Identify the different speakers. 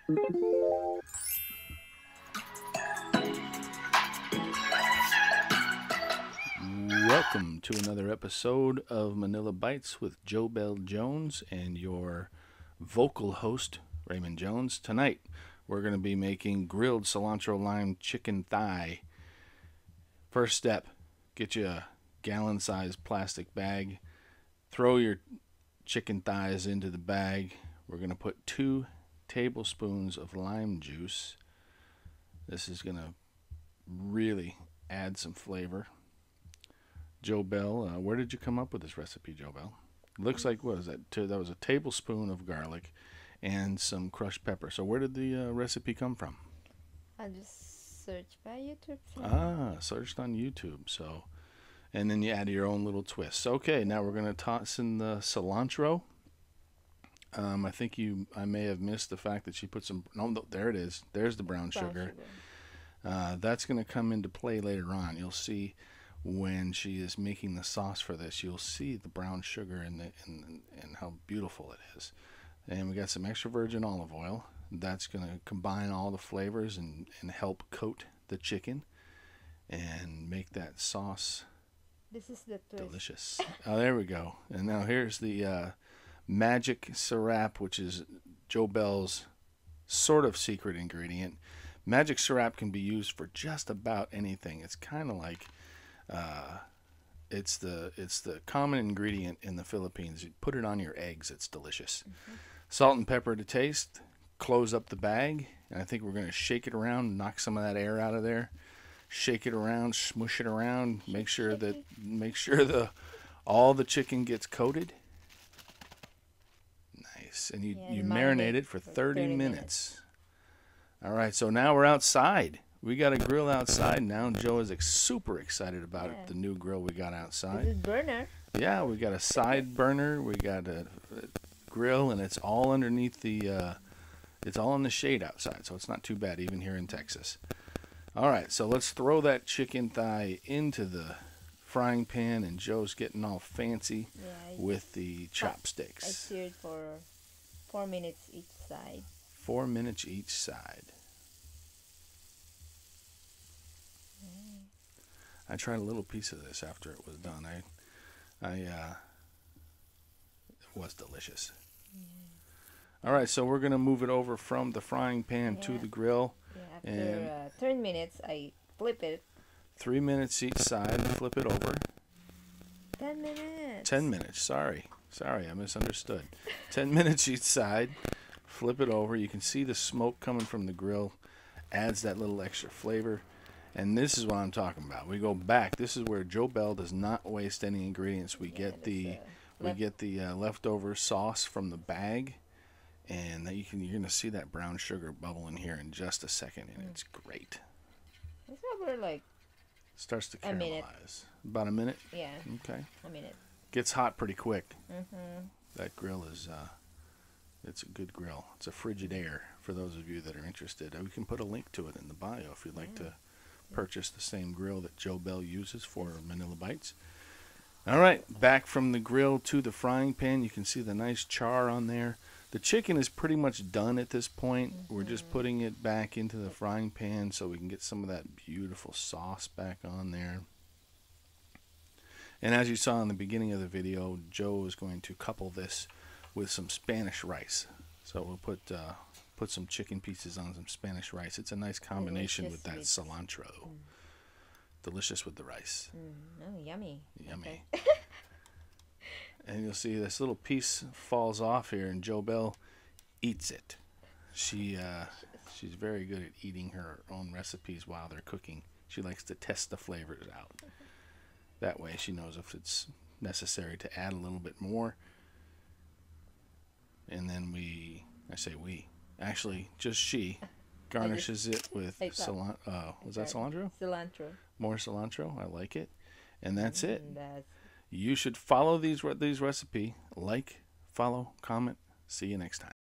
Speaker 1: Welcome to another episode of Manila Bites with Jobelle Jones and your vocal host, Raymond Jones. Tonight, we're going to be making grilled cilantro lime chicken thigh. First step, get you a gallon-sized plastic bag. Throw your chicken thighs into the bag. We're going to put 2 tablespoons of lime juice. This is going to really add some flavor. Jobelle, where did you come up with this recipe, Jobelle? Looks like, what is that? That was a tablespoon of garlic and some crushed pepper. So where did the recipe come from?
Speaker 2: I just searched by YouTube.
Speaker 1: Searched on YouTube. So, and then you add your own little twists. Okay, now we're going to toss in the cilantro. I think I may have missed the fact that she put some. No, there it is. There's the brown sugar. That's going to come into play later on. You'll see. When she is making the sauce for this, you'll see the brown sugar and how beautiful it is. And we got some extra virgin olive oil. That's going to combine all the flavors and help coat the chicken and make that sauce
Speaker 2: This is the twist.
Speaker 1: delicious. Oh, there we go. And now here's the Magic Sarap, which is Jobelle's sort of secret ingredient. Magic Sarap can be used for just about anything. It's kind of like it's the common ingredient in the Philippines. You put it on your eggs. It's delicious. Salt and pepper to taste. Close up the bag, and I think we're going to shake it around, knock some of that air out of there. Shake it around, smush it around. Make sure all the chicken gets coated. Nice, and you marinate it for 30 minutes. All right, so now we're outside. We got a grill outside now. Joe is super excited about it, the new grill we got outside.
Speaker 2: This is burner.
Speaker 1: Yeah, we got a side burner. We got a grill, and it's all underneath it's all in the shade outside, so it's not too bad, even here in Texas. All right, so let's throw that chicken thigh into the frying pan, and Joe's getting all fancy with the chopsticks.
Speaker 2: I seared for 4 minutes each side.
Speaker 1: 4 minutes each side. I tried a little piece of this after it was done. It was delicious. All right, so we're gonna move it over from the frying pan to the grill.
Speaker 2: Yeah, after 10 minutes, I flip it.
Speaker 1: 3 minutes each side. Flip it over.
Speaker 2: 10 minutes.
Speaker 1: 10 minutes. Sorry, I misunderstood. 10 minutes each side. Flip it over. You can see the smoke coming from the grill. Adds that little extra flavor. And this is what I'm talking about. We go back. This is where Jobelle does not waste any ingredients. We get the leftover sauce from the bag, and you're gonna see that brown sugar bubble in here in just a second, and it's great.
Speaker 2: It's over like
Speaker 1: starts to caramelize.
Speaker 2: A minute.
Speaker 1: About a minute.
Speaker 2: Yeah.
Speaker 1: Okay.
Speaker 2: A minute.
Speaker 1: Gets hot pretty quick. That grill is it's a good grill. It's a Frigidaire for those of you that are interested. We can put a link to it in the bio if you'd like to purchase the same grill that Jobelle uses for Manila Bites. All right, back from the grill to the frying pan. You can see the nice char on there. The chicken is pretty much done at this point. We're just putting it back into the frying pan so we can get some of that beautiful sauce back on there. And as you saw in the beginning of the video, Joe is going to couple this with some Spanish rice. So we'll put some chicken pieces on some Spanish rice. It's a nice combination with that cilantro. Delicious with the rice.
Speaker 2: Oh, yummy.
Speaker 1: Yummy. Okay. And you'll see this little piece falls off here, and Jobelle eats it. She's very good at eating her own recipes while they're cooking. She likes to test the flavors out. That way she knows if it's necessary to add a little bit more. And then actually just she garnishes it with cilantro. Was that cilantro?
Speaker 2: Cilantro.
Speaker 1: More cilantro. I like it. And that's it. You should follow these recipe. Like, follow, comment. See you next time.